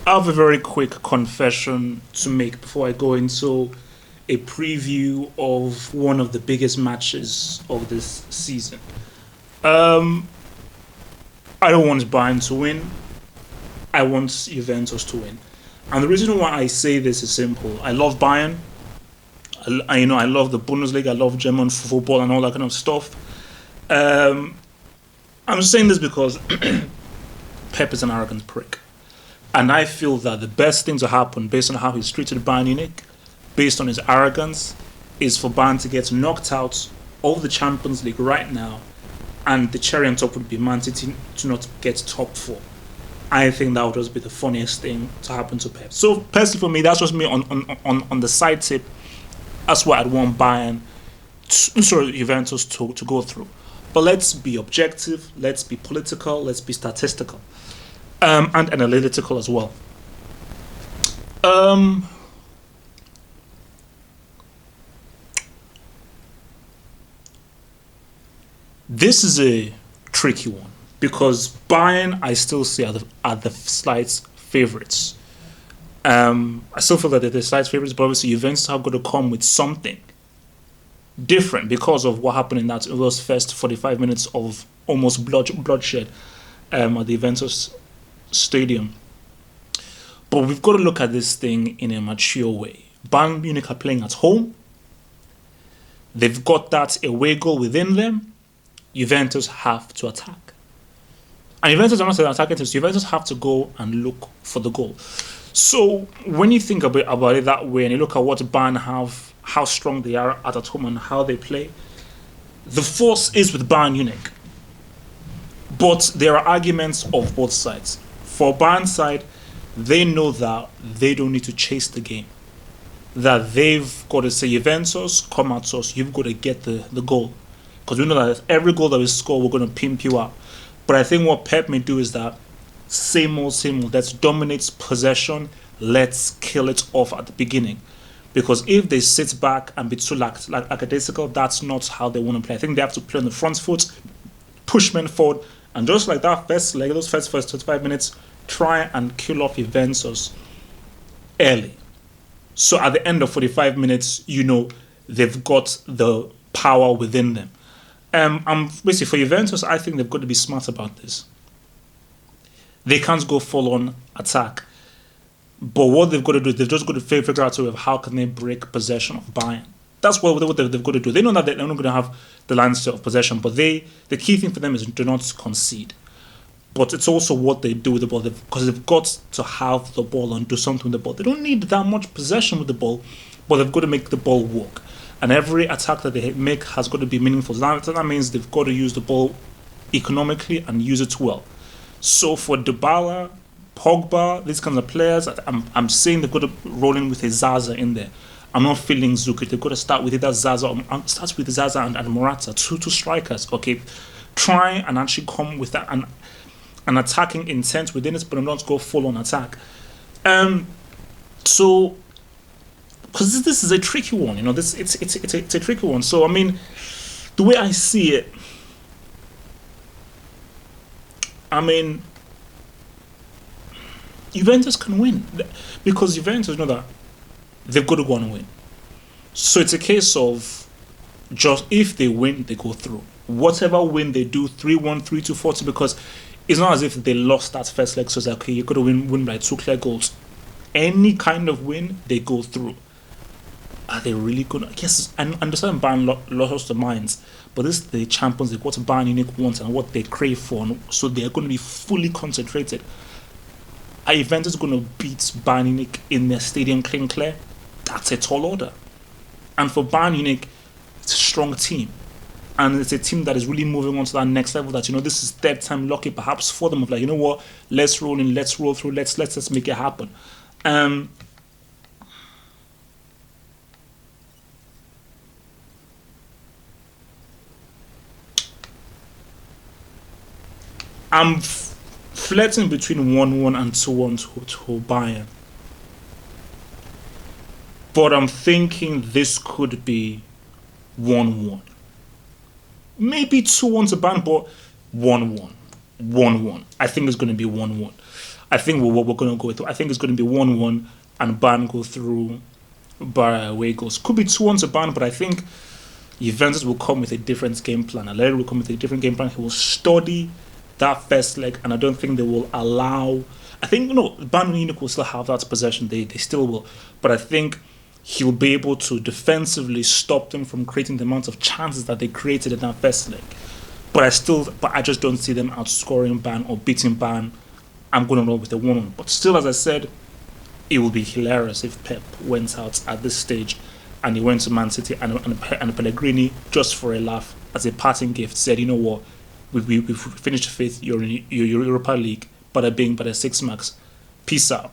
I have a very quick confession to make before I go into a preview of one of the biggest matches of this season. Um, I don't want Bayern to win. I want Juventus to win. And the reason why I say this is simple. I love Bayern. I love the Bundesliga. I love German football and all that kind of stuff. Um, I'm saying this because Pep is an arrogant prick. And I feel that the best thing to happen, based on how he's treated Bayern Munich, based on his arrogance, is for Bayern to get knocked out of the Champions League right now, and the cherry on top would be Man City to not get top four. I think that would just be the funniest thing to happen to Pep. So personally, for me, that's just me on the side tip. That's what I'd want Juventus to go through. But let's be objective. Let's be political. Let's be statistical. And analytical as well. Um, this is a tricky one because Bayern, I still see are the slight favorites. I still feel that they're the slight favorites, but obviously Juventus are going to come with something different because of what happened in those first 45 minutes of almost bloodshed at the Juventus stadium. But we've got to look at this thing in a mature way. Bayern Munich are playing at home. They've got that away goal within them. Juventus have to attack. And Juventus are not an attacking team. So Juventus have to go and look for the goal. So when you think about it that way and you look at what Bayern have, how strong they are at home and how they play, the force is with Bayern Munich. But there are arguments of both sides. For Bayern's side, they know that they don't need to chase the game. That they've got to say, Juventus, come at us, you've got to get the goal. Because we know that every goal that we score, we're going to pimp you out. But I think what Pep may do is that same old, let's dominate possession, let's kill it off at the beginning. Because if they sit back and be too lackadaisical, that's not how they want to play. I think they have to play on the front foot, push men forward, and just like that first leg, those first 25 minutes, try and kill off Juventus early. So at the end of 45 minutes, they've got the power within them. Basically for Juventus, I think they've got to be smart about this. They can't go full on attack. But what they've got to do is they've just got to figure out a way of how can they break possession of Bayern. That's what they've got to do. They know that they're not going to have the lion's share of possession, but the key thing for them is do not concede. But it's also what they do with the ball, because they've got to have the ball and do something with the ball. They don't need that much possession with the ball, but they've got to make the ball work. And every attack that they make has got to be meaningful. That means they've got to use the ball economically and use it well. So for Dybala, Pogba, these kinds of players, I'm saying they've got to roll in with a Zaza in there. I'm not feeling Zuki. They've got to start with either Zaza or start with Zaza and Morata, two strikers. Okay, try and actually come with that an attacking intent within it, but not go full on attack. So because this is a tricky one, it's a tricky one. So I mean, the way I see it, Juventus can win because Juventus know that they've got to go and win. So it's a case of just if they win, they go through. Whatever win they do, 3-1, 3-2, 4-2, because it's not as if they lost that first leg. So it's like, okay, you've got to win by 2 clear goals. Any kind of win, they go through. Are they really going to? Yes, I understand Bayern lost their minds, but this is the Champions League, what Bayern Munich wants and what they crave for. So they're going to be fully concentrated. Are Juventus going to beat Bayern Munich in their stadium clean clear? That's a tall order. And for Bayern Munich, it's a strong team. And it's a team that is really moving on to that next level that, this is third time lucky perhaps for them of like, what, let's roll in, let's roll through, let's make it happen. I'm flirting between 1-1 and 2-1 to Bayern. But I'm thinking this could be 1-1. Maybe 2-1 to Bayern, but 1-1. 1-1. I think it's going to be 1-1. I think what we're going to go with. I think it's going to be 1-1 and Bayern go through by away goals. Could be 2-1 to Bayern, but I think Juventus will come with a different game plan. Allegri will come with a different game plan. He will study that first leg, and I don't think they will allow. I think Bayern Munich will still have that possession. They still will, but I think he'll be able to defensively stop them from creating the amount of chances that they created in that first leg. But I just don't see them outscoring Bayern or beating Bayern. I'm going to roll with a 1-1. But still, as I said, it would be hilarious if Pep went out at this stage and he went to Man City and Pellegrini, just for a laugh, as a parting gift, said, you know what, we've finished fifth, you're in your Europa League, bada bing, bada 6 marks, peace out.